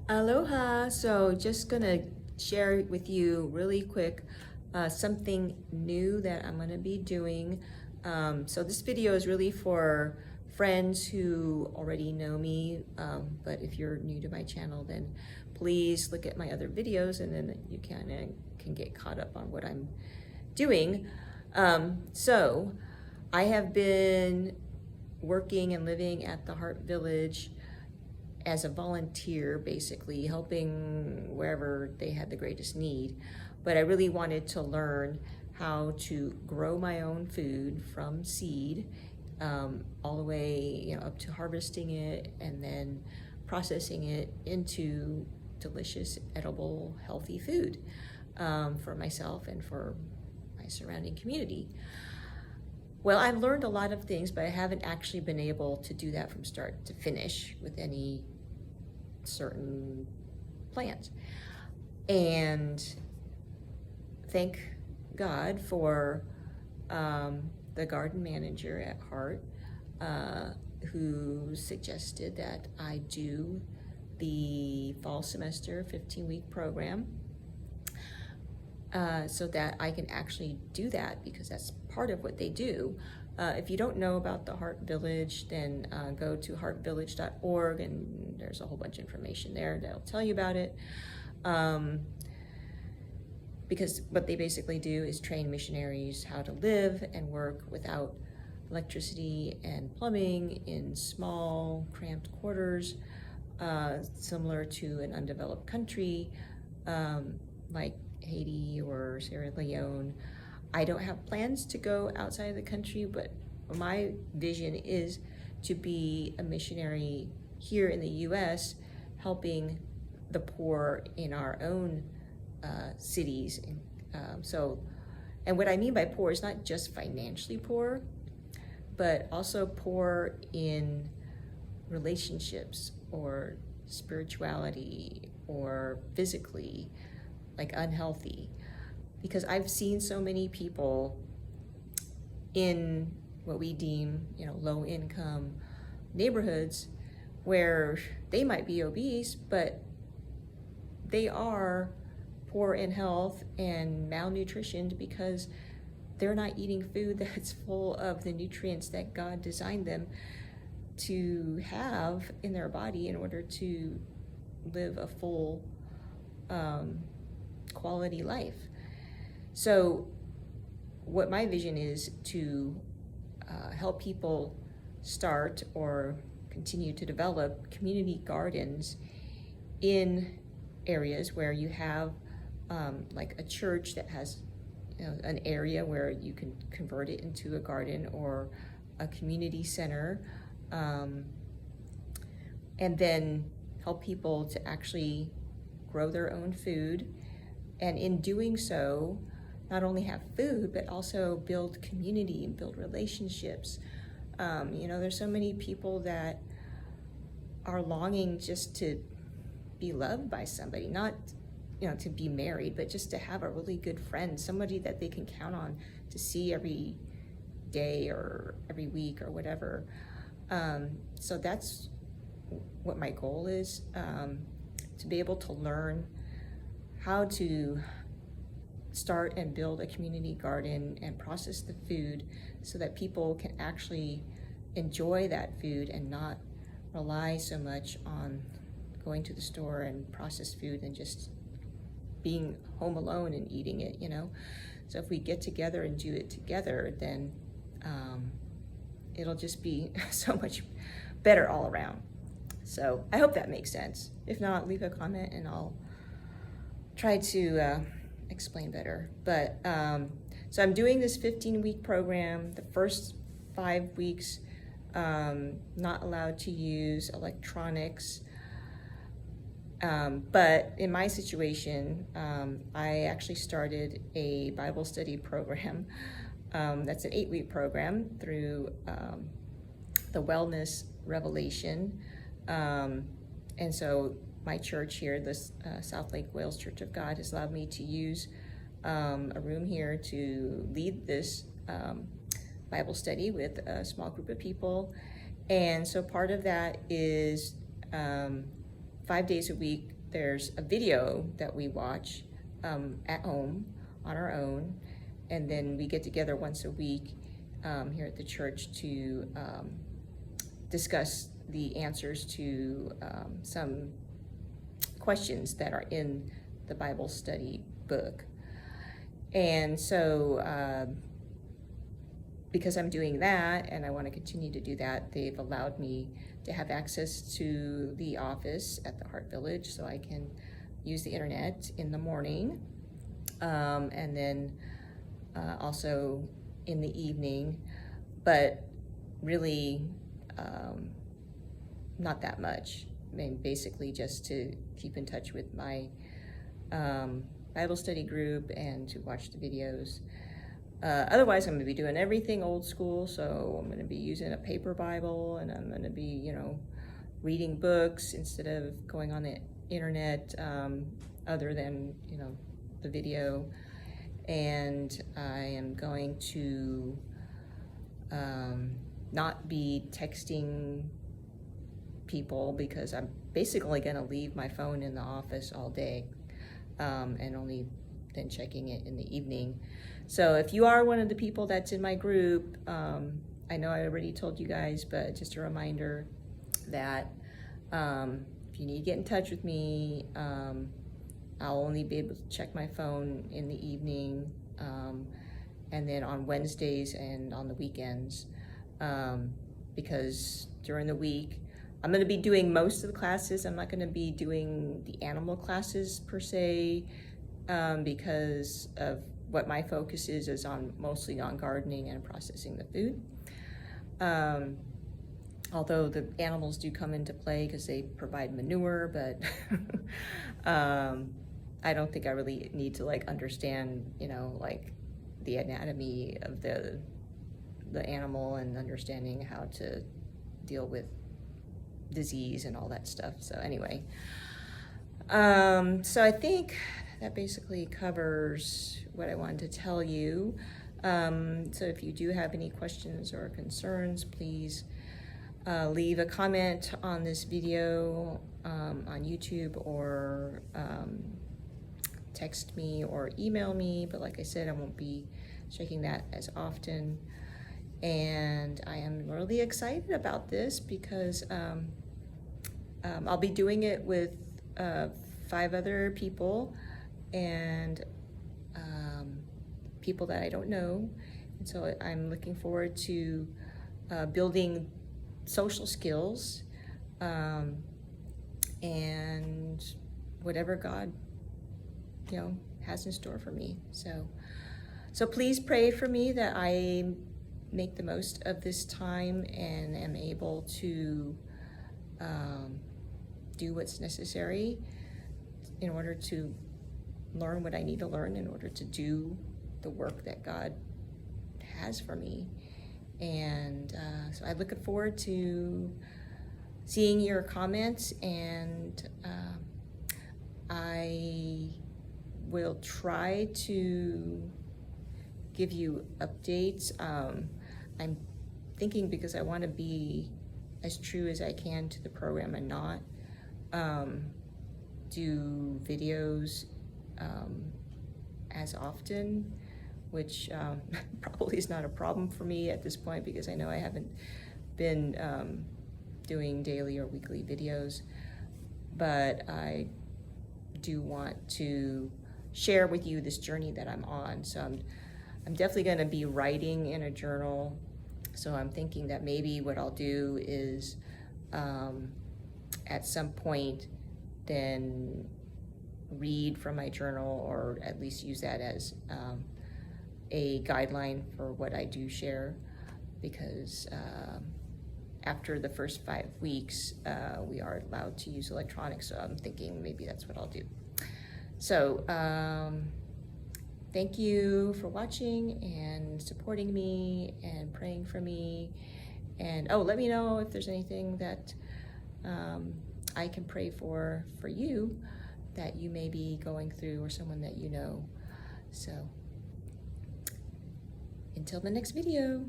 Aloha. So just gonna share with you really quick something new that I'm gonna be doing. So this video is really for friends who already know me, but if you're new to my channel, then please look at my other videos and then you can get caught up on what I'm doing. So I have been working and living at the Heart Village as a volunteer, basically helping wherever they had the greatest need. But I really wanted to learn how to grow my own food from seed, all the way, up to harvesting it and then processing it into delicious, edible, healthy food, for myself and for my surrounding community. Well, I've learned a lot of things, but I haven't actually been able to do that from start to finish with any certain plant. And thank God for the garden manager at Heart, who suggested that I do the fall semester 15-week program, so that I can actually do that, because that's part of what they do. If you don't know about the Heart Village, then go to heartvillage.org, and there's a whole bunch of information there that'll tell you about it. Because what they basically do is train missionaries how to live and work without electricity and plumbing in small, cramped quarters, similar to an undeveloped country, like Haiti or Sierra Leone. I don't have plans to go outside of the country, but my vision is to be a missionary here in the US, helping the poor in our own cities. And what I mean by poor is not just financially poor, but also poor in relationships or spirituality or physically, like unhealthy. Because I've seen so many people in what we deem, low income neighborhoods where they might be obese, but they are poor in health and malnutritioned because they're not eating food that's full of the nutrients that God designed them to have in their body in order to live a full, quality life. So what my vision is to help people start or continue to develop community gardens in areas where you have like a church that has an area where you can convert it into a garden, or a community center, and then help people to actually grow their own food, and in doing so not only have food but also build community and build relationships. There's so many people that are longing just to be loved by somebody, not to be married, but just to have a really good friend, somebody that they can count on to see every day or every week or whatever. So that's what my goal is, to be able to learn how to start and build a community garden and process the food so that people can actually enjoy that food and not rely so much on going to the store and processed food and just being home alone and eating it, So if we get together and do it together, then it'll just be so much better all around. So I hope that makes sense. If not, leave a comment and I'll try to explain better. But so I'm doing this 15-week program. The first 5 weeks, not allowed to use electronics. But in my situation, I actually started a Bible study program. That's an 8-week program through the Wellness Revelation. And so my church here, this South Lake Wales Church of God, has allowed me to use a room here to lead this Bible study with a small group of people. And so part of that is 5 days a week there's a video that we watch at home on our own, and then we get together once a week here at the church to discuss the answers to some questions that are in the Bible study book. And so because I'm doing that and I want to continue to do that, they've allowed me to have access to the office at the Heart Village, so I can use the internet in the morning, and then also in the evening, but really not that much. I mean, basically just to keep in touch with my Bible study group and to watch the videos. Otherwise, I'm going to be doing everything old school, so I'm going to be using a paper Bible, and I'm going to be, reading books instead of going on the internet, other than, the video. And I am going to not be texting people, because I'm basically going to leave my phone in the office all day, and only then checking it in the evening. So if you are one of the people that's in my group, I know I already told you guys, but just a reminder that if you need to get in touch with me, I'll only be able to check my phone in the evening, and then on Wednesdays and on the weekends, because during the week I'm going to be doing most of the classes. I'm not going to be doing the animal classes per se, because of what my focus is on mostly on gardening and processing the food. Although the animals do come into play because they provide manure, but I don't think I really need to understand, the anatomy of the animal and understanding how to deal with disease and all that stuff. So anyway, so I think that basically covers what I wanted to tell you. So if you do have any questions or concerns, please leave a comment on this video on YouTube, or text me or email me. But like I said, I won't be checking that as often. And I am really excited about this because I'll be doing it with 5 other people, and people that I don't know. And so I'm looking forward to building social skills, and whatever God, has in store for me. So please pray for me that I make the most of this time and am able to do what's necessary in order to learn what I need to learn in order to do the work that God has for me. And so I'm looking forward to seeing your comments, and I will try to give you updates. I'm thinking, because I want to be as true as I can to the program and not do videos as often, which probably is not a problem for me at this point, because I know I haven't been doing daily or weekly videos, but I do want to share with you this journey that I'm on. So I'm definitely going to be writing in a journal. So I'm thinking that maybe what I'll do is at some point then read from my journal, or at least use that as a guideline for what I do share, because after the first 5 weeks, we are allowed to use electronics. So I'm thinking maybe that's what I'll do. So thank you for watching and supporting me and praying for me. And let me know if there's anything that I can pray for you that you may be going through, or someone that you know. So until the next video.